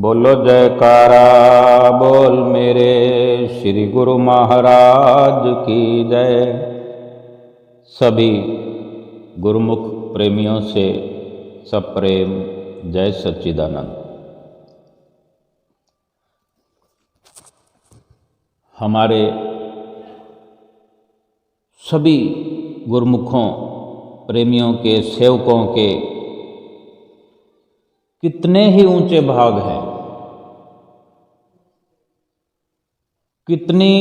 बोलो जयकारा बोल मेरे श्री गुरु महाराज की जय। सभी गुरुमुख प्रेमियों से सप्रेम जय सच्चिदानंद। हमारे सभी गुरुमुखों प्रेमियों के सेवकों के कितने ही ऊंचे भाग हैं, कितनी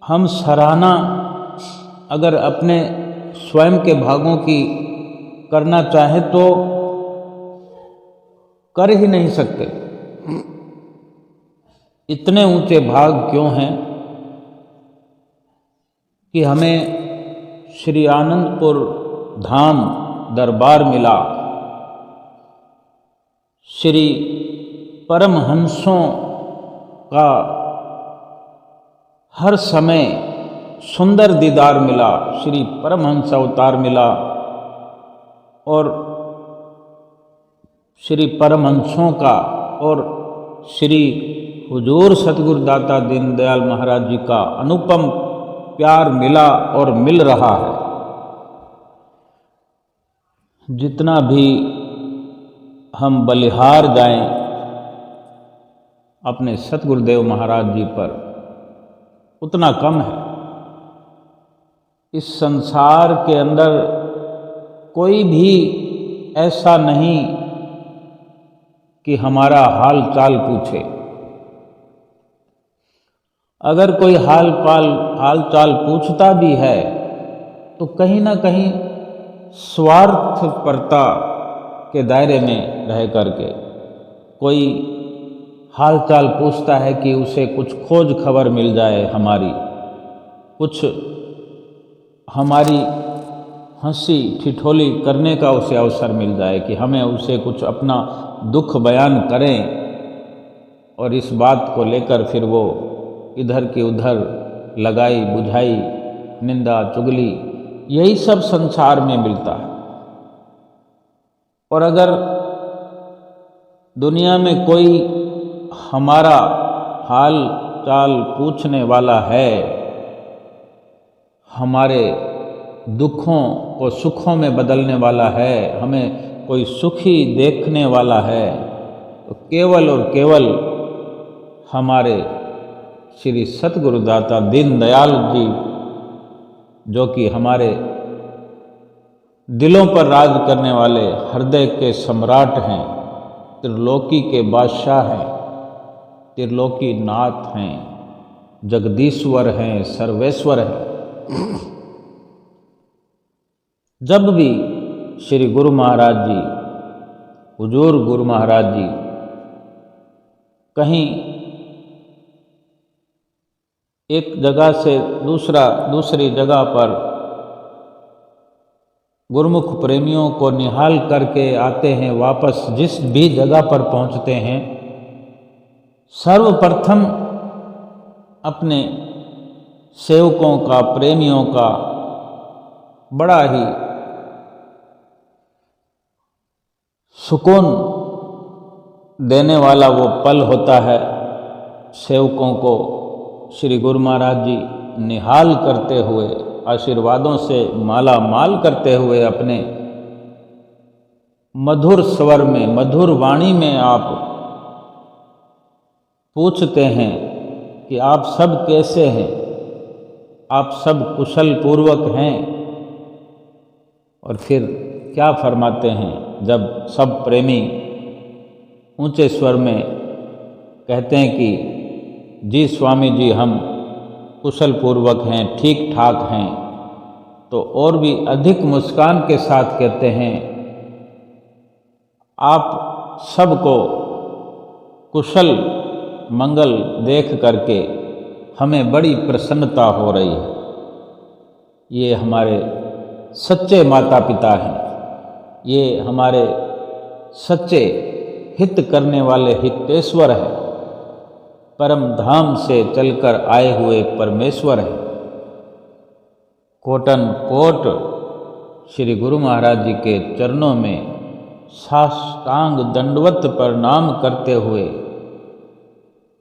हम सराहना अगर अपने स्वयं के भागों की करना चाहें तो कर ही नहीं सकते। इतने ऊंचे भाग क्यों हैं कि हमें श्री आनंदपुर धाम दरबार मिला, श्री परमहंसों का हर समय सुंदर दीदार मिला, श्री परमहंस अवतार मिला और श्री परमहंसों का और श्री हुजूर सतगुरुदाता दीनदयाल महाराज जी का अनुपम प्यार मिला और मिल रहा है। जितना भी हम बलिहार जाएं अपने सतगुरुदेव महाराज जी पर उतना कम है। इस संसार के अंदर कोई भी ऐसा नहीं कि हमारा हाल चाल पूछे। अगर कोई हाल चाल पूछता भी है तो कहीं ना कहीं स्वार्थपरता के दायरे में रह करके कोई हाल चाल पूछता है कि उसे कुछ खोज खबर मिल जाए, हमारी कुछ हमारी हंसी ठिठोली करने का उसे अवसर मिल जाए, कि हमें उसे कुछ अपना दुख बयान करें और इस बात को लेकर फिर वो इधर की उधर लगाई बुझाई निंदा चुगली, यही सब संसार में मिलता है। और अगर दुनिया में कोई हमारा हाल चाल पूछने वाला है, हमारे दुखों को सुखों में बदलने वाला है, हमें कोई सुखी देखने वाला है, तो केवल और केवल हमारे श्री सतगुरुदाता दीनदयाल जी, जो कि हमारे दिलों पर राज करने वाले हृदय के सम्राट हैं, त्रिलोकी के बादशाह हैं, त्रिलोकी नाथ हैं, जगदीश्वर हैं, सर्वेश्वर हैं। जब भी श्री गुरु महाराज जी, हुजूर गुरु महाराज जी कहीं एक जगह से दूसरी जगह पर गुरुमुख प्रेमियों को निहाल करके आते हैं, वापस जिस भी जगह पर पहुंचते हैं, सर्वप्रथम अपने सेवकों का, प्रेमियों का बड़ा ही सुकून देने वाला वो पल होता है। सेवकों को श्री गुरु महाराज जी निहाल करते हुए, आशीर्वादों से माला माल करते हुए, अपने मधुर स्वर में, मधुर वाणी में आप पूछते हैं कि आप सब कैसे हैं, आप सब कुशल पूर्वक हैं। और फिर क्या फरमाते हैं, जब सब प्रेमी ऊंचे स्वर में कहते हैं कि जी स्वामी जी हम कुशल पूर्वक हैं, ठीक ठाक हैं, तो और भी अधिक मुस्कान के साथ कहते हैं, आप सबको कुशल मंगल देख करके हमें बड़ी प्रसन्नता हो रही है। ये हमारे सच्चे माता पिता हैं, ये हमारे सच्चे हित करने वाले हितेश्वर हैं, परम धाम से चलकर आए हुए परमेश्वर हैं। कोटन कोट श्री गुरु महाराज जी के चरणों में साष्टांग दंडवत प्रणाम करते हुए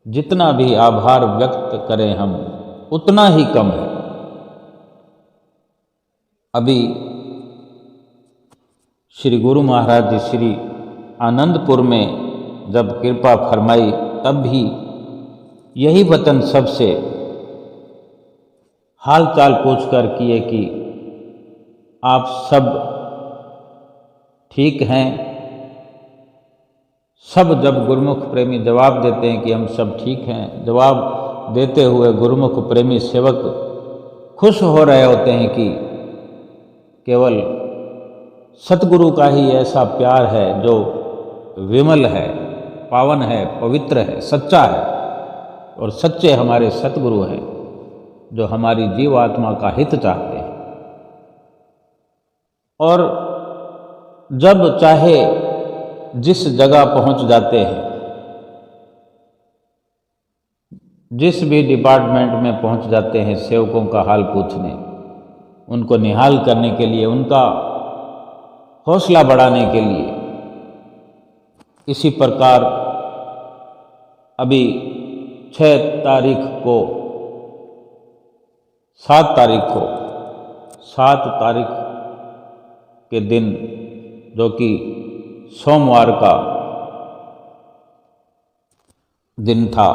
जितना भी आभार व्यक्त करें हम उतना ही कम है। अभी श्री गुरु महाराज जी श्री आनंदपुर में जब कृपा फरमाई तब भी यही वचन सबसे हाल चाल पूछकर किए कि आप सब ठीक हैं। सब जब गुरुमुख प्रेमी जवाब देते हैं कि हम सब ठीक हैं, जवाब देते हुए गुरुमुख प्रेमी सेवक खुश हो रहे होते हैं कि केवल सतगुरु का ही ऐसा प्यार है जो विमल है, पावन है, पवित्र है, सच्चा है। और सच्चे हमारे सतगुरु हैं जो हमारी जीवात्मा का हित चाहते हैं। और जब चाहे जिस जगह पहुंच जाते हैं, जिस भी डिपार्टमेंट में पहुंच जाते हैं सेवकों का हाल पूछने, उनको निहाल करने के लिए, उनका हौसला बढ़ाने के लिए। इसी प्रकार अभी 7 तारीख के दिन जो कि सोमवार का दिन था,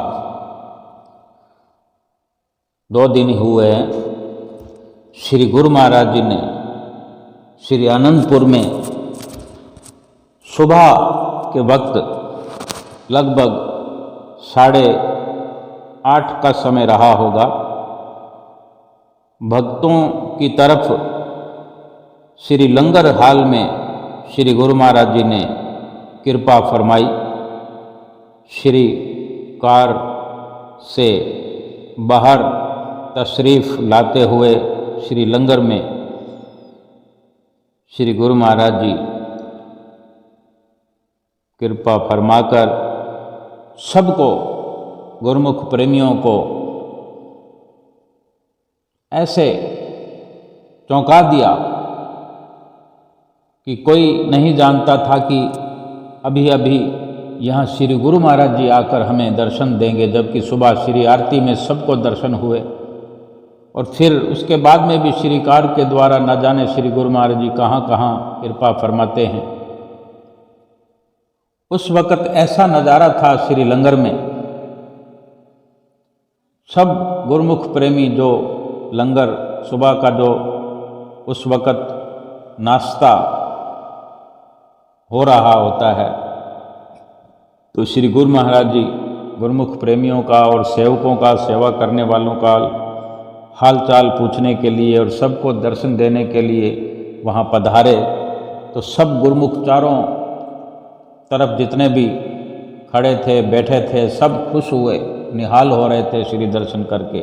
2 दिन हुए हैं, श्री गुरु महाराज जी ने श्री आनंदपुर में सुबह के वक्त लगभग 8:30 का समय रहा होगा, भक्तों की तरफ श्री लंगर हाल में श्री गुरु महाराज जी ने कृपा फरमाई। श्री कार से बाहर तशरीफ़ लाते हुए श्री लंगर में श्री गुरु महाराज जी कृपा फरमाकर सबको, गुरुमुख प्रेमियों को ऐसे चौंका दिया कि कोई नहीं जानता था कि अभी अभी यहाँ श्री गुरु महाराज जी आकर हमें दर्शन देंगे, जबकि सुबह श्री आरती में सबको दर्शन हुए। और फिर उसके बाद में भी श्री कार के द्वारा न जाने श्री गुरु महाराज जी कहाँ कहाँ कृपा फरमाते हैं। उस वक़्त ऐसा नज़ारा था श्री लंगर में, सब गुरुमुख प्रेमी जो लंगर सुबह का जो उस वक़्त नाश्ता हो रहा होता है, तो श्री गुरु महाराज जी गुरुमुख प्रेमियों का और सेवकों का, सेवा करने वालों का हाल चाल पूछने के लिए और सबको दर्शन देने के लिए वहाँ पधारे। तो सब गुरुमुख चारों तरफ जितने भी खड़े थे, बैठे थे, सब खुश हुए, निहाल हो रहे थे श्री दर्शन करके।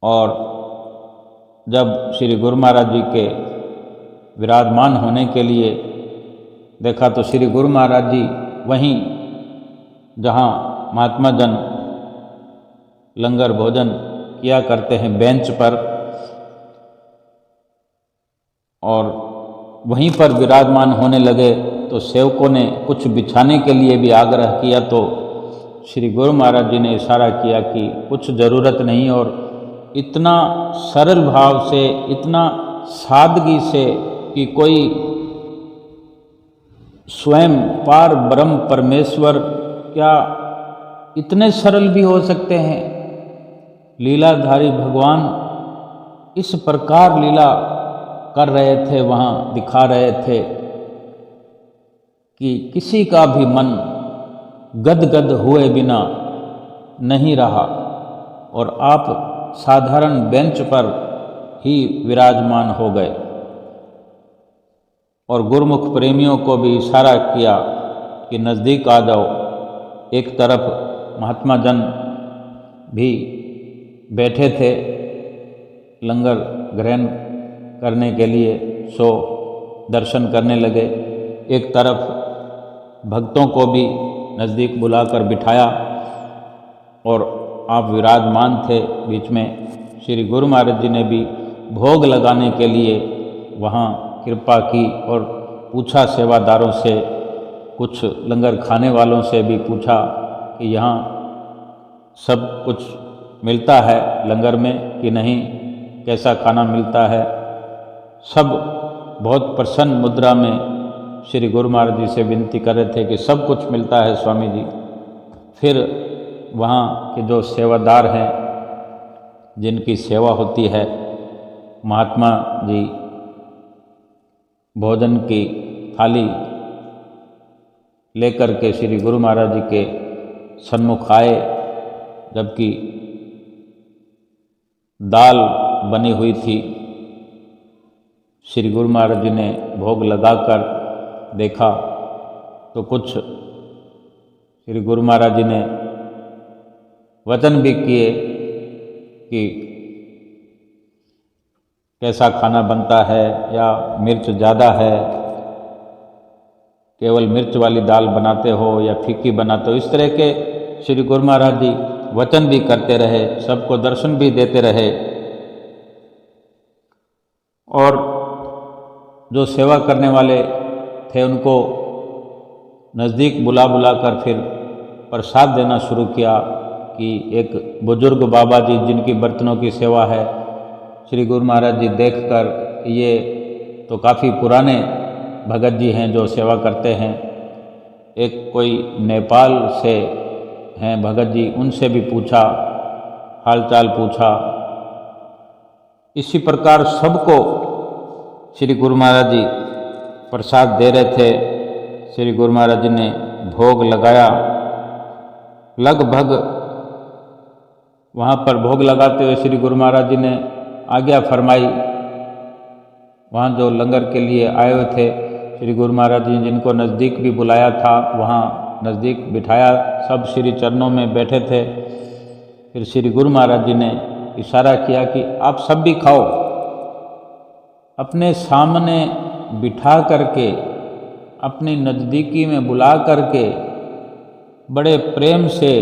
और जब श्री गुरु महाराज जी के विराजमान होने के लिए देखा तो श्री गुरु महाराज जी वहीं जहाँ महात्मा जन लंगर भोजन किया करते हैं बेंच पर, और वहीं पर विराजमान होने लगे। तो सेवकों ने कुछ बिछाने के लिए भी आग्रह किया, तो श्री गुरु महाराज जी ने इशारा किया कि कुछ ज़रूरत नहीं, और इतना सरल भाव से, इतना सादगी से कि कोई स्वयं पार ब्रह्म परमेश्वर क्या इतने सरल भी हो सकते हैं। लीलाधारी भगवान इस प्रकार लीला कर रहे थे, वहाँ दिखा रहे थे कि किसी का भी मन गदगद हुए बिना नहीं रहा, और आप साधारण बेंच पर ही विराजमान हो गए। और गुरुमुख प्रेमियों को भी इशारा किया कि नज़दीक आ जाओ। एक तरफ महात्मा जन भी बैठे थे लंगर ग्रहण करने के लिए, सो दर्शन करने लगे। एक तरफ भक्तों को भी नज़दीक बुलाकर बिठाया और आप विराजमान थे बीच में। श्री गुरु महाराज जी ने भी भोग लगाने के लिए वहाँ कृपा की और पूछा सेवादारों से, कुछ लंगर खाने वालों से भी पूछा कि यहाँ सब कुछ मिलता है लंगर में कि नहीं, कैसा खाना मिलता है। सब बहुत प्रसन्न मुद्रा में श्री गुरु महाराज जी से विनती कर रहे थे कि सब कुछ मिलता है स्वामी जी। फिर वहाँ के जो सेवादार हैं, जिनकी सेवा होती है, महात्मा जी भोजन की थाली लेकर के श्री गुरु महाराज जी के सन्मुख आए, जबकि दाल बनी हुई थी। श्री गुरु महाराज जी ने भोग लगाकर देखा तो कुछ श्री गुरु महाराज जी ने वचन भी किए कि कैसा खाना बनता है, या मिर्च ज़्यादा है, केवल मिर्च वाली दाल बनाते हो या फीकी बनाते हो। इस तरह के श्री गुरु महाराज जी वचन भी करते रहे, सबको दर्शन भी देते रहे। और जो सेवा करने वाले थे उनको नज़दीक बुला कर फिर प्रसाद देना शुरू किया कि एक बुजुर्ग बाबा जी जिनकी बर्तनों की सेवा है, श्री गुरु महाराज जी देखकर ये तो काफ़ी पुराने भगत जी हैं जो सेवा करते हैं, एक कोई नेपाल से हैं भगत जी, उनसे भी पूछा, हालचाल पूछा। इसी प्रकार सबको श्री गुरु महाराज जी प्रसाद दे रहे थे। श्री गुरु महाराज जी ने भोग लगाया। लगभग वहाँ पर भोग लगाते हुए श्री गुरु महाराज जी ने आज्ञा फरमाई। वहाँ जो लंगर के लिए आए हुए थे, श्री गुरु महाराज जी जिनको नज़दीक भी बुलाया था, वहाँ नज़दीक बिठाया, सब श्री चरणों में बैठे थे। फिर श्री गुरु महाराज जी ने इशारा किया कि आप सब भी खाओ। अपने सामने बिठा करके, अपनी नज़दीकी में बुला करके, बड़े प्रेम से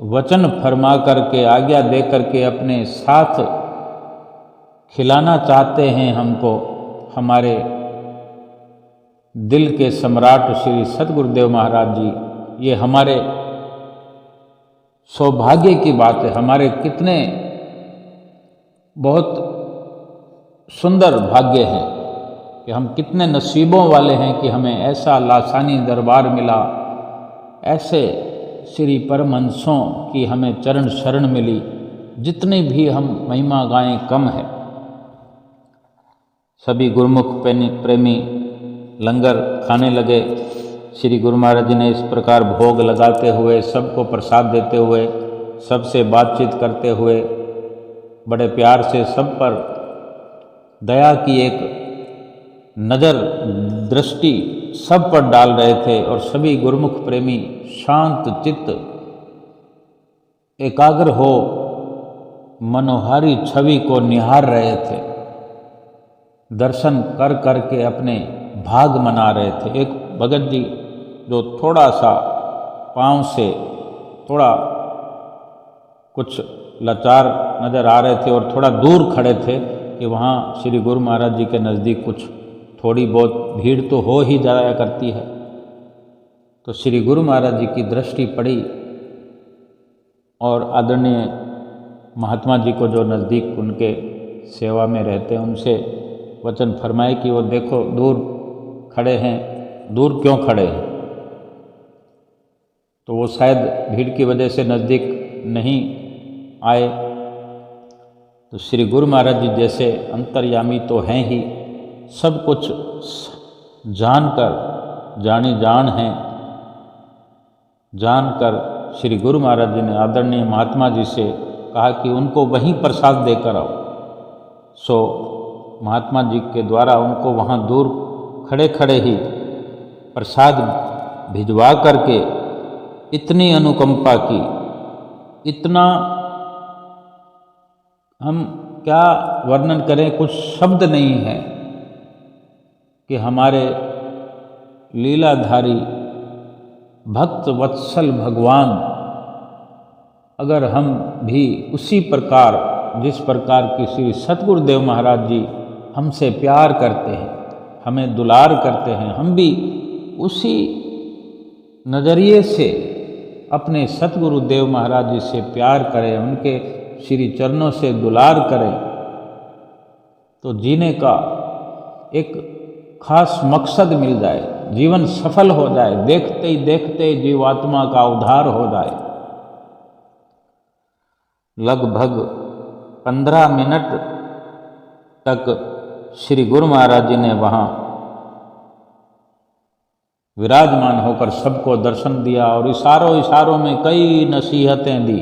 वचन फरमा करके, आज्ञा दे करके अपने साथ खिलाना चाहते हैं हमको। हमारे दिल के सम्राट श्री सद्गुरुदेव महाराज जी, ये हमारे सौभाग्य की बात है। हमारे कितने बहुत सुंदर भाग्य है कि हम कितने नसीबों वाले हैं कि हमें ऐसा लासानी दरबार मिला, ऐसे श्री परमहंसों की हमें चरण शरण मिली। जितनी भी हम महिमा गाएं कम है। सभी गुरुमुख प्रेमी लंगर खाने लगे। श्री गुरु महाराज जी ने इस प्रकार भोग लगाते हुए, सबको प्रसाद देते हुए, सबसे बातचीत करते हुए, बड़े प्यार से सब पर दया की एक नज़र दृष्टि सब पर डाल रहे थे। और सभी गुरुमुख प्रेमी शांत चित्त एकाग्र हो मनोहारी छवि को निहार रहे थे। दर्शन कर करके अपने भाग मना रहे थे। एक भगत जी जो थोड़ा सा पाँव से थोड़ा कुछ लाचार नज़र आ रहे थे और थोड़ा दूर खड़े थे कि वहाँ श्री गुरु महाराज जी के नज़दीक कुछ थोड़ी बहुत भीड़ तो हो ही जाया करती है। तो श्री गुरु महाराज जी की दृष्टि पड़ी और आदरणीय महात्मा जी को जो नज़दीक उनके सेवा में रहते हैं, उनसे वचन फरमाए कि वो देखो दूर खड़े हैं। दूर क्यों खड़े हैं? तो वो शायद भीड़ की वजह से नज़दीक नहीं आए। तो श्री गुरु महाराज जी जैसे अंतर्यामी तो हैं ही, सब कुछ जानकर जानी जान हैं, जानकर श्री गुरु महाराज जी ने आदरणीय महात्मा जी से कहा कि उनको वहीं प्रसाद देकर आओ। सो महात्मा जी के द्वारा उनको वहाँ दूर खड़े खड़े ही प्रसाद भिजवा करके इतनी अनुकंपा की, इतना हम क्या वर्णन करें, कुछ शब्द नहीं है कि हमारे लीलाधारी भक्त वत्सल भगवान अगर हम भी उसी प्रकार जिस प्रकार की श्री सतगुरुदेव महाराज जी हमसे प्यार करते हैं, हमें दुलार करते हैं, हम भी उसी नज़रिए से अपने सतगुरु देव महाराज जी से प्यार करें, उनके श्री चरणों से दुलार करें, तो जीने का एक खास मकसद मिल जाए, जीवन सफल हो जाए, देखते ही देखते जीवात्मा का उद्धार हो जाए। लगभग 15 मिनट तक श्री गुरु महाराज जी ने वहाँ विराजमान होकर सबको दर्शन दिया और इशारों में कई नसीहतें दी।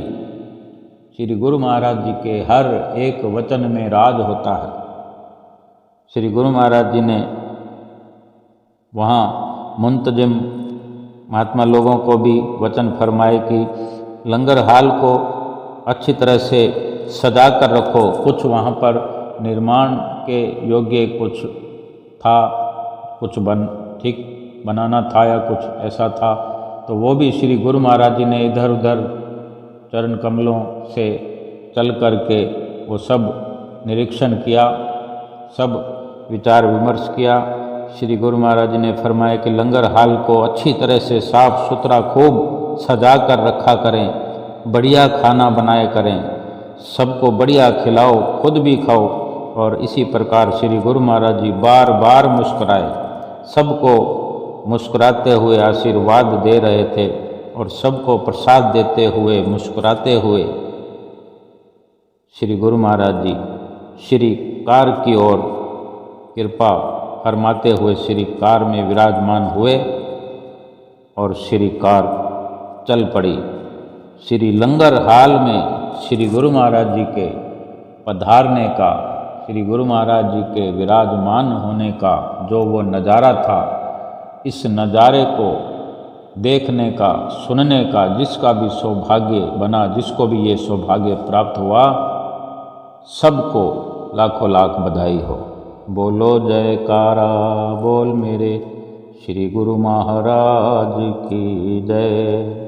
श्री गुरु महाराज जी के हर एक वचन में राज होता है। श्री गुरु महाराज जी ने वहाँ मुंतजिम महात्मा लोगों को भी वचन फरमाए कि लंगर हाल को अच्छी तरह से सजा कर रखो। कुछ वहाँ पर निर्माण के योग्य कुछ था, कुछ ठीक बनाना था या कुछ ऐसा था, तो वो भी श्री गुरु महाराज जी ने इधर उधर चरण कमलों से चल कर के वो सब निरीक्षण किया, सब विचार विमर्श किया। श्री गुरु महाराज जी ने फरमाया कि लंगर हाल को अच्छी तरह से साफ सुथरा खूब सजा कर रखा करें, बढ़िया खाना बनाए करें, सबको बढ़िया खिलाओ, खुद भी खाओ। और इसी प्रकार श्री गुरु महाराज जी बार बार मुस्कुराए, सबको मुस्कुराते हुए आशीर्वाद दे रहे थे और सबको प्रसाद देते हुए मुस्कुराते हुए श्री गुरु महाराज जी श्री कार की ओर कृपा फरमाते हुए श्री कार में विराजमान हुए और श्री कार चल पड़ी। श्री लंगर हाल में श्री गुरु महाराज जी के पधारने का, श्री गुरु महाराज जी के विराजमान होने का जो वो नज़ारा था, इस नज़ारे को देखने का, सुनने का जिसका भी सौभाग्य बना, जिसको भी ये सौभाग्य प्राप्त हुआ, सबको लाखों लाख बधाई हो। बोलो जयकारा बोल मेरे श्री गुरु महाराज की जय।